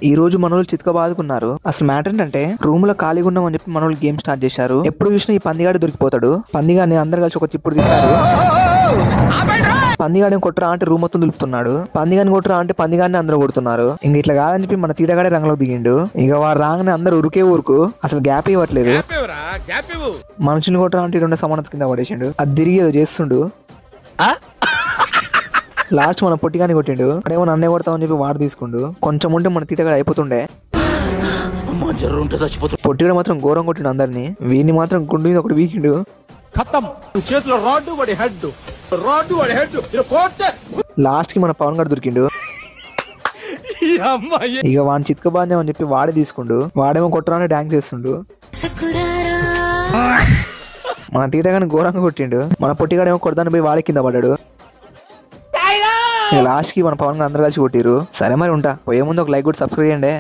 ఈ రోజు మనోళ్ళు చితక బాదుకున్నారు. అసలు మ్యాటర్ ఏంటంటే రూమ్ లో ఖాళీగా ఉన్నాం అని చెప్పి మనోళ్ళు గేమ్ స్టార్ట్ చేశారు. ఎప్పుడు చూసినా ఈ పందిగాడు దొరికిపోతాడు. పందిగాడిని అందరు కలిసి ఒక చిప్పుడు తిప్పారు. పందిగాడిని కొట్టరా అంటే రూమ్ మొత్తం దులుపుతున్నాడు. పందిగాని కొట్టరా అంటే పందిగాడిని అందరూ కొడుతున్నారు. ఇంక ఇట్లా కాదని చెప్పి మన తీటగాడే రంగంలో దిగిండు. ఇక వాడు రాగానే అందరు ఉరికే ఊరుకు అసలు గ్యాప్ ఇవ్వట్లేదు. మనుషుని కొట్టరా అంటే రెండు సమానత కింద పడేసిండు. అది తిరిగి ఏదో చేస్తుండు. లాస్ట్ మన పొట్టిగాని కొట్టిండు. అక్కడేమో నన్నే కొడతామని చెప్పి వాడు తీసుకుండు. కొంచెం ఉంటే మన తీటగాడు అయిపోతుండే. పొట్టిగాడు మాత్రం ఘోరం కొట్టిండు అందరినీ. వీడిని మాత్రం గుండు మీద ఒకటి వీకిండు. లాస్ట్ కి మన పవన్ గారు దొరికిండు. ఇక వాడిని చితకబాద్యం అని చెప్పి వాడే తీసుకుండు. వాడేమో కొట్టరాని డాన్స్ చేస్తుండు. మన తీటగాని ఘోరంగా కొట్టిండు. మన పొట్టిగాడేమో కొడదాన్ని పోయి వాడి కింద పడ్డాడు. లాస్ట్ కి మన పవన్ గారు అందరు కలిసి కొట్టిరు. సరే మరి ఉంటా. పోయే ముందు ఒక లైక్ కూడా సబ్స్క్రైబ్ చేయండి.